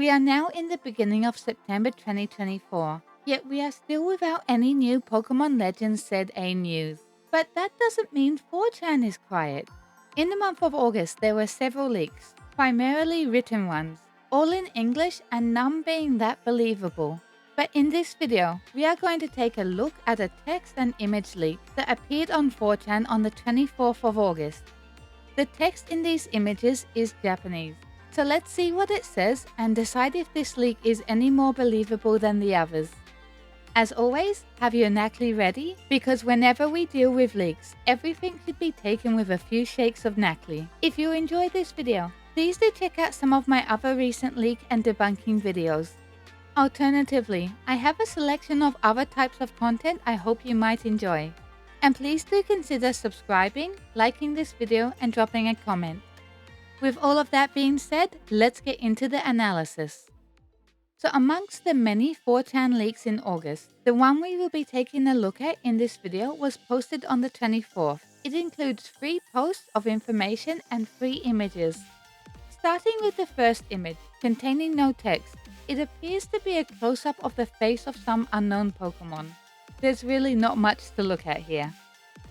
We are now in the beginning of September 2024, yet we are still without any new Pokemon Legends ZA news. But that doesn't mean 4chan is quiet. In the month of August, there were several leaks, primarily written ones, all in English and none being that believable. But in this video, we are going to take a look at a text and image leak that appeared on 4chan on the 24th of August. The text in these images is Japanese, so let's see what it says and decide if this leak is any more believable than the others. As always, have your Nacli ready, because whenever we deal with leaks, everything should be taken with a few shakes of Nacli. If you enjoyed this video, please do check out some of my other recent leak and debunking videos. Alternatively, I have a selection of other types of content I hope you might enjoy. And please do consider subscribing, liking this video, and dropping a comment. With all of that being said, let's get into the analysis. So amongst the many 4chan leaks in August, the one we will be taking a look at in this video was posted on the 24th. It includes 3 posts of information and 3 images. Starting with the first image, containing no text, it appears to be a close-up of the face of some unknown Pokemon. There's really not much to look at here.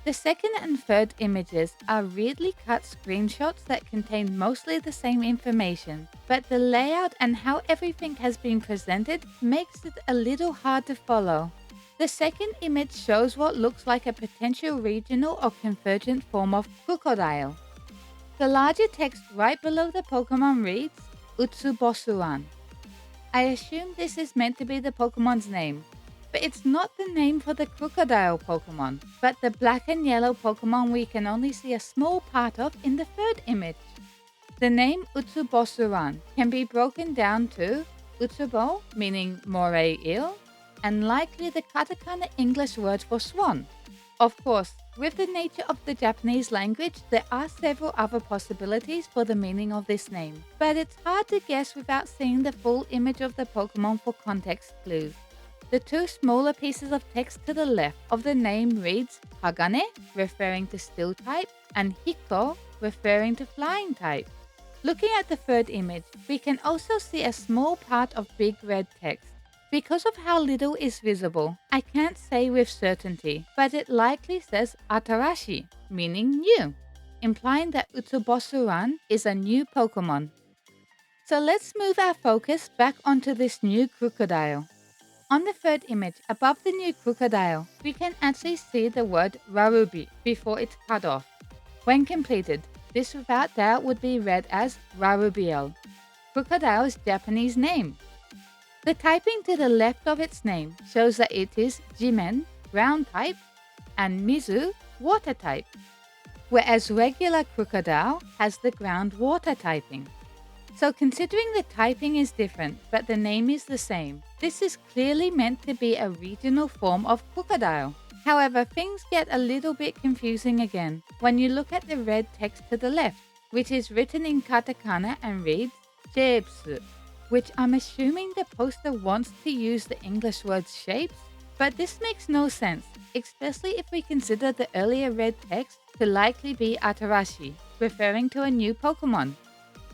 The second and third images are weirdly cut screenshots that contain mostly the same information, but the layout and how everything has been presented makes it a little hard to follow. The second image shows what looks like a potential regional or convergent form of Krookodile. The larger text right below the Pokemon reads, Utsubosuan. I assume this is meant to be the Pokemon's name, but it's not the name for the Krookodile Pokemon, but the black and yellow Pokemon we can only see a small part of in the third image. The name Utsubosuan can be broken down to Utsubo, meaning moray eel, and likely the katakana English word for swan. Of course, with the nature of the Japanese language, there are several other possibilities for the meaning of this name, but it's hard to guess without seeing the full image of the Pokemon for context clues. The 2 smaller pieces of text to the left of the name reads Hagane, referring to steel type, and Hiko, referring to flying type. Looking at the third image, we can also see a small part of big red text. Because of how little is visible, I can't say with certainty, but it likely says Atarashi, meaning new, implying that Utsubosuan is a new Pokemon. So let's move our focus back onto this new Krookodile. On the third image, above the new Krookodile, we can actually see the word Rarubi before it's cut off. When completed, this without doubt would be read as Rarubiel, Krookodile's Japanese name. The typing to the left of its name shows that it is Jimen, ground type, and Mizu, water type, whereas regular Krookodile has the groundwater typing. So considering the typing is different, but the name is the same, this is clearly meant to be a regional form of Krookodile. However, things get a little bit confusing again when you look at the red text to the left, which is written in katakana and reads Shapes, which I'm assuming the poster wants to use the English word shapes, but this makes no sense, especially if we consider the earlier red text to likely be Atarashi, referring to a new Pokemon,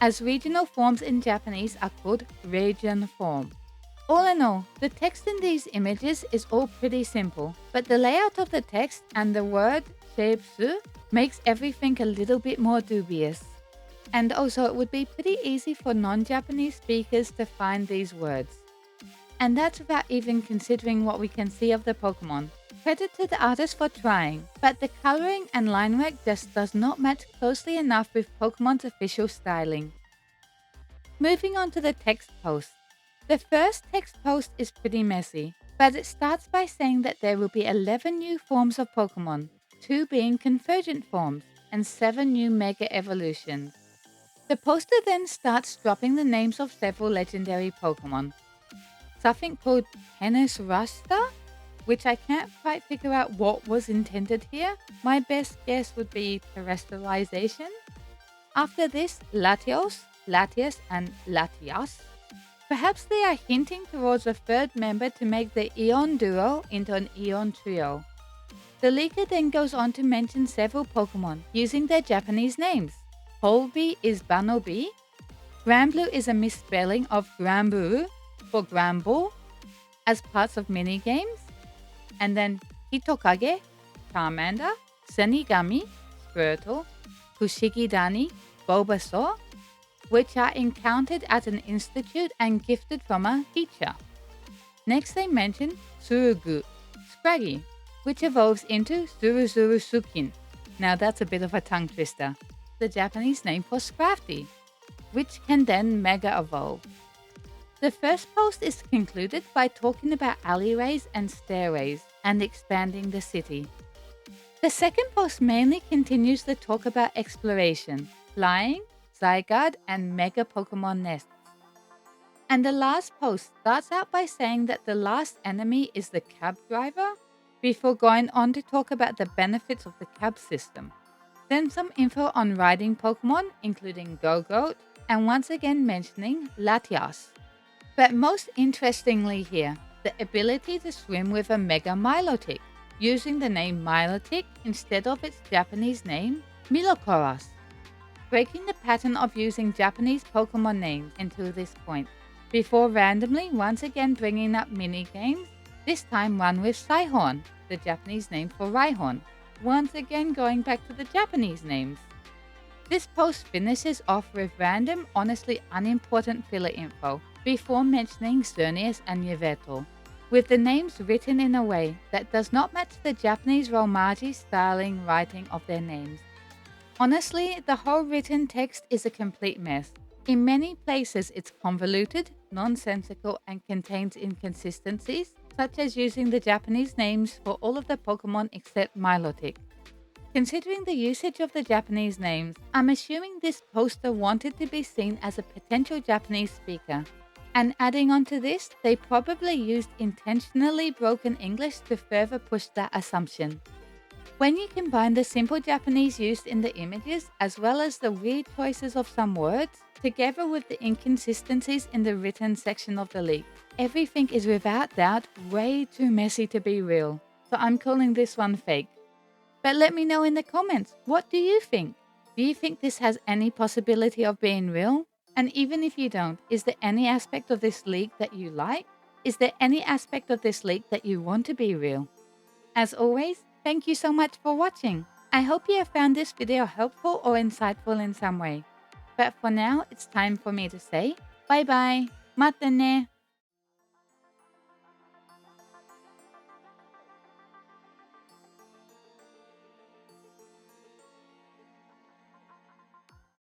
as regional forms in Japanese are called region form. All in all, the text in these images is all pretty simple, but the layout of the text and the word shapes makes everything a little bit more dubious. And also it would be pretty easy for non-Japanese speakers to find these words. And that's without even considering what we can see of the Pokemon. Credit to the artist for trying, but the coloring and line work just does not match closely enough with Pokemon's official styling. Moving on to the text post. The first text post is pretty messy, but it starts by saying that there will be 11 new forms of Pokemon, 2 being convergent forms, and 7 new Mega Evolutions. The poster then starts dropping the names of several legendary Pokemon. Something called Penis Rasta, which I can't quite figure out what was intended here. My best guess would be terrestrialization. After this, Latios, Latias, and Latias. Perhaps they are hinting towards a third member to make the Eon duo into an Eon trio. The leaker then goes on to mention several Pokemon using their Japanese names. Holby is Banobi, Granblue is a misspelling of Granburu for Granbull as parts of minigames. And then Hitokage, Charmander, Senigami, Squirtle, Kushigidani, Bulbasaur, which are encountered at an institute and gifted from a teacher. Next they mention Surugu, Scraggy, which evolves into Surusurusukin. Now that's a bit of a tongue twister. The Japanese name for Scrafty, which can then mega evolve. The first post is concluded by talking about alleyways and stairways and expanding the city. The second post mainly continues the talk about exploration, flying, Zygarde, and mega Pokemon nests. And the last post starts out by saying that the last enemy is the cab driver, before going on to talk about the benefits of the cab system. Then some info on riding Pokemon, including Go-Goat, and once again mentioning Latias. But most interestingly here, the ability to swim with a Mega Milotic, using the name Milotic instead of its Japanese name, Milocoros, breaking the pattern of using Japanese Pokemon names until this point, before randomly once again bringing up minigames, this time one with Saihorn, the Japanese name for Rhyhorn, once again going back to the Japanese names. This post finishes off with random, honestly unimportant filler info, before mentioning Xerneas and Yveltal, with the names written in a way that does not match the Japanese Romaji styling writing of their names. Honestly, the whole written text is a complete mess. In many places it's convoluted, nonsensical, and contains inconsistencies, such as using the Japanese names for all of the Pokemon except Milotic. Considering the usage of the Japanese names, I'm assuming this poster wanted to be seen as a potential Japanese speaker. And adding on to this, they probably used intentionally broken English to further push that assumption. When you combine the simple Japanese used in the images, as well as the weird choices of some words, together with the inconsistencies in the written section of the leak, everything is without doubt way too messy to be real. So I'm calling this one fake. But let me know in the comments, what do you think? Do you think this has any possibility of being real? And even if you don't, is there any aspect of this leak that you like? Is there any aspect of this leak that you want to be real? As always, thank you so much for watching. I hope you have found this video helpful or insightful in some way. But for now, it's time for me to say bye bye. Mata ne.